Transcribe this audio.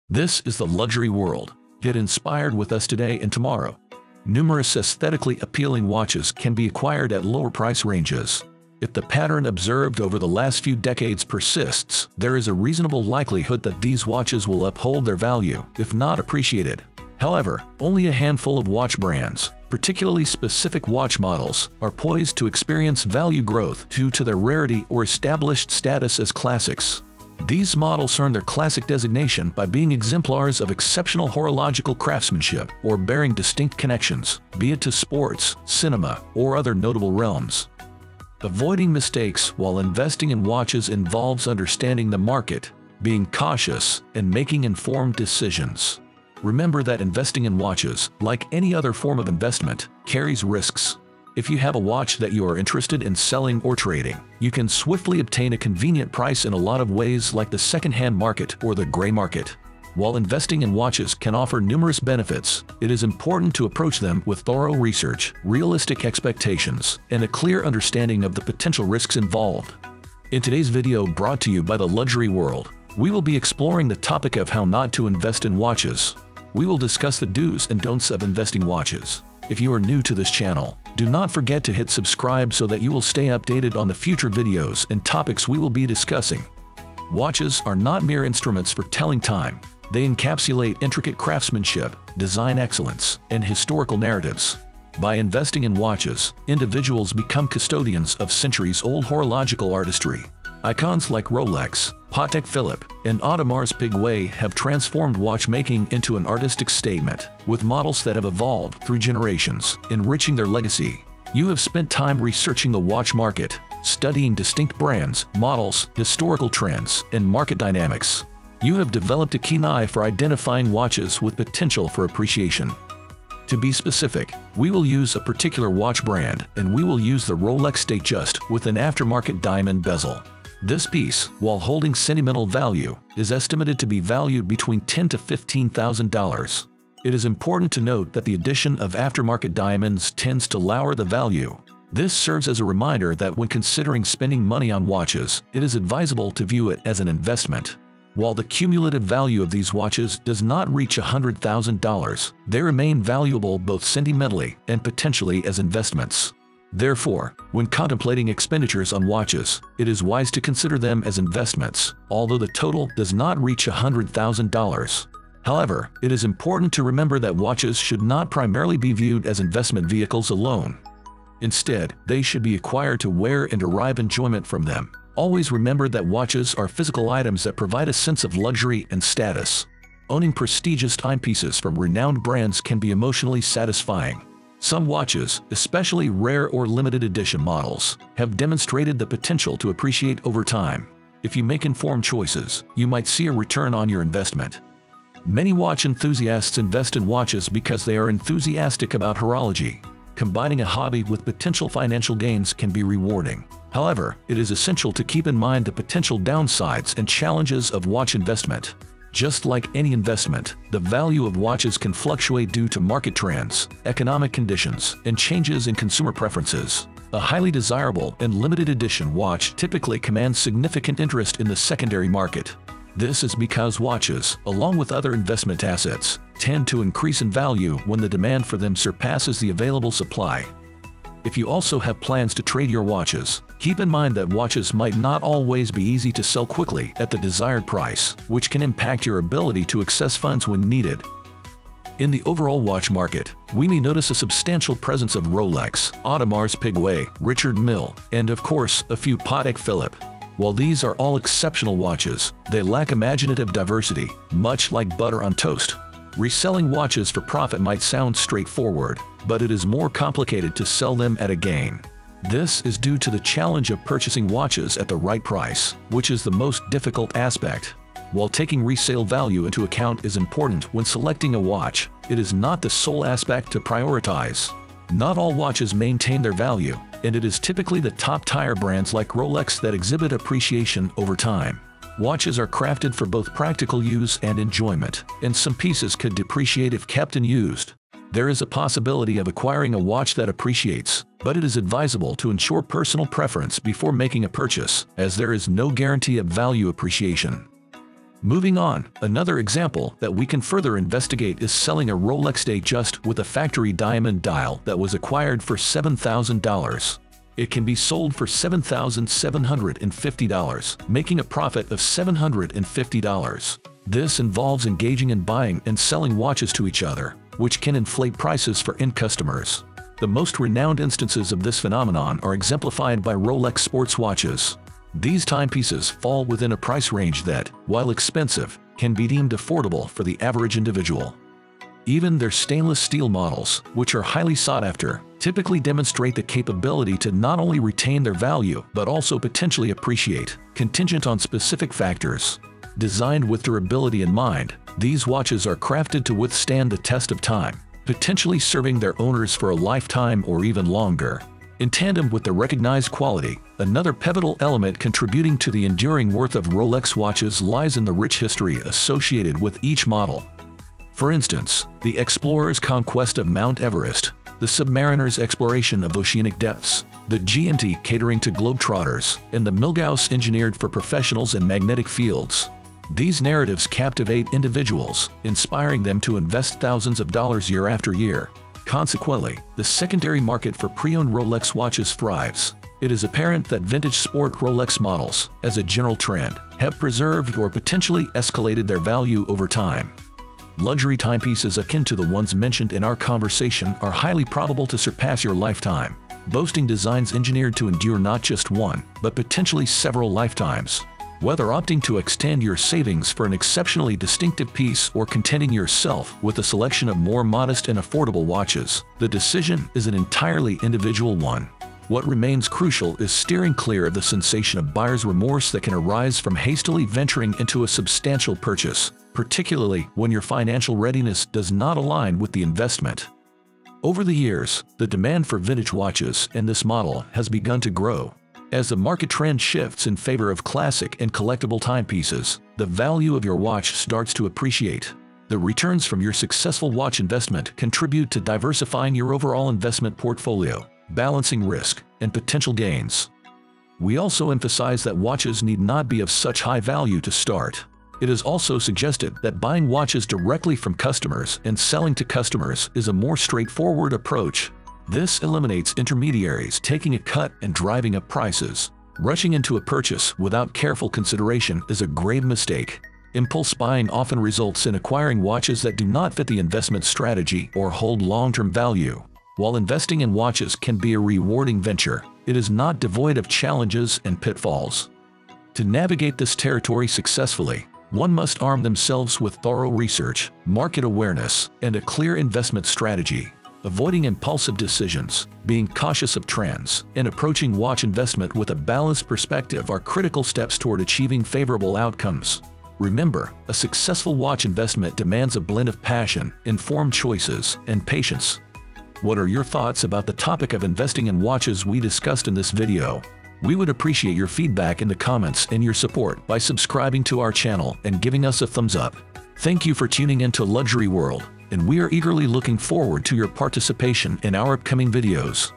This is the luxury world. Get inspired with us today and tomorrow. Numerous aesthetically appealing watches can be acquired at lower price ranges. If the pattern observed over the last few decades persists, there is a reasonable likelihood that these watches will uphold their value, if not appreciated. However, only a handful of watch brands, particularly specific watch models, are poised to experience value growth due to their rarity or established status as classics. These models earn their classic designation by being exemplars of exceptional horological craftsmanship or bearing distinct connections, be it to sports, cinema, or other notable realms. Avoiding mistakes while investing in watches involves understanding the market, being cautious, and making informed decisions. Remember that investing in watches, like any other form of investment, carries risks. If you have a watch that you are interested in selling or trading, you can swiftly obtain a convenient price in a lot of ways, like the second-hand market or the gray market. While investing in watches can offer numerous benefits, it is important to approach them with thorough research, realistic expectations, and a clear understanding of the potential risks involved. In today's video brought to you by the Luxury World, we will be exploring the topic of how not to invest in watches. We will discuss the do's and don'ts of investing watches. If you are new to this channel, do not forget to hit subscribe so that you will stay updated on the future videos and topics we will be discussing. Watches are not mere instruments for telling time. They encapsulate intricate craftsmanship, design excellence, and historical narratives. By investing in watches, individuals become custodians of centuries-old horological artistry. Icons like Rolex, Patek Philippe, and Audemars Piguet have transformed watchmaking into an artistic statement, with models that have evolved through generations, enriching their legacy. You have spent time researching the watch market, studying distinct brands, models, historical trends, and market dynamics. You have developed a keen eye for identifying watches with potential for appreciation. To be specific, we will use a particular watch brand, and we will use the Rolex Datejust with an aftermarket diamond bezel. This piece, while holding sentimental value, is estimated to be valued between $10,000 to $15,000. It is important to note that the addition of aftermarket diamonds tends to lower the value. This serves as a reminder that when considering spending money on watches, it is advisable to view it as an investment. While the cumulative value of these watches does not reach $100,000, they remain valuable both sentimentally and potentially as investments. Therefore, when contemplating expenditures on watches, it is wise to consider them as investments, although the total does not reach $100,000. However, it is important to remember that watches should not primarily be viewed as investment vehicles alone. Instead, they should be acquired to wear and derive enjoyment from them. Always remember that watches are physical items that provide a sense of luxury and status. Owning prestigious timepieces from renowned brands can be emotionally satisfying. Some watches, especially rare or limited edition models, have demonstrated the potential to appreciate over time. If you make informed choices, you might see a return on your investment. Many watch enthusiasts invest in watches because they are enthusiastic about horology. Combining a hobby with potential financial gains can be rewarding. However, it is essential to keep in mind the potential downsides and challenges of watch investment. Just like any investment, the value of watches can fluctuate due to market trends, economic conditions, and changes in consumer preferences. A highly desirable and limited edition watch typically commands significant interest in the secondary market. This is because watches, along with other investment assets, tend to increase in value when the demand for them surpasses the available supply. If you also have plans to trade your watches, keep in mind that watches might not always be easy to sell quickly at the desired price, which can impact your ability to access funds when needed. In the overall watch market, we may notice a substantial presence of Rolex, Audemars Piguet, Richard Mille, and of course, a few Patek Philippe. While these are all exceptional watches, they lack imaginative diversity, much like butter on toast. Reselling watches for profit might sound straightforward, but it is more complicated to sell them at a gain. This is due to the challenge of purchasing watches at the right price, which is the most difficult aspect. While taking resale value into account is important when selecting a watch, it is not the sole aspect to prioritize. Not all watches maintain their value, and it is typically the top-tier brands like Rolex that exhibit appreciation over time. Watches are crafted for both practical use and enjoyment, and some pieces could depreciate if kept and used. There is a possibility of acquiring a watch that appreciates, but it is advisable to ensure personal preference before making a purchase, as there is no guarantee of value appreciation. Moving on, another example that we can further investigate is selling a Rolex Datejust with a factory diamond dial that was acquired for $7,000. It can be sold for $7,750, making a profit of $750. This involves engaging in buying and selling watches to each other, which can inflate prices for end customers. The most renowned instances of this phenomenon are exemplified by Rolex sports watches. These timepieces fall within a price range that, while expensive, can be deemed affordable for the average individual. Even their stainless steel models, which are highly sought after, typically demonstrate the capability to not only retain their value but also potentially appreciate, contingent on specific factors. Designed with durability in mind, these watches are crafted to withstand the test of time, potentially serving their owners for a lifetime or even longer. In tandem with the recognized quality, another pivotal element contributing to the enduring worth of Rolex watches lies in the rich history associated with each model. For instance, the explorer's conquest of Mount Everest, the submariner's exploration of oceanic depths, the GMT catering to globetrotters, and the Milgauss engineered for professionals in magnetic fields. These narratives captivate individuals, inspiring them to invest thousands of dollars year after year. Consequently, the secondary market for pre-owned Rolex watches thrives. It is apparent that vintage sport Rolex models, as a general trend, have preserved or potentially escalated their value over time. Luxury timepieces akin to the ones mentioned in our conversation are highly probable to surpass your lifetime, boasting designs engineered to endure not just one, but potentially several lifetimes. Whether opting to extend your savings for an exceptionally distinctive piece or contenting yourself with a selection of more modest and affordable watches, the decision is an entirely individual one. What remains crucial is steering clear of the sensation of buyer's remorse that can arise from hastily venturing into a substantial purchase, particularly when your financial readiness does not align with the investment. Over the years, the demand for vintage watches and this model has begun to grow. As the market trend shifts in favor of classic and collectible timepieces, the value of your watch starts to appreciate. The returns from your successful watch investment contribute to diversifying your overall investment portfolio, balancing risk and potential gains. We also emphasize that watches need not be of such high value to start. It is also suggested that buying watches directly from customers and selling to customers is a more straightforward approach. This eliminates intermediaries taking a cut and driving up prices. Rushing into a purchase without careful consideration is a grave mistake. Impulse buying often results in acquiring watches that do not fit the investment strategy or hold long-term value. While investing in watches can be a rewarding venture, it is not devoid of challenges and pitfalls. To navigate this territory successfully, one must arm themselves with thorough research, market awareness, and a clear investment strategy. Avoiding impulsive decisions, being cautious of trends, and approaching watch investment with a balanced perspective are critical steps toward achieving favorable outcomes. Remember, a successful watch investment demands a blend of passion, informed choices, and patience. What are your thoughts about the topic of investing in watches we discussed in this video? We would appreciate your feedback in the comments and your support by subscribing to our channel and giving us a thumbs up. Thank you for tuning into Luxury World, and we are eagerly looking forward to your participation in our upcoming videos.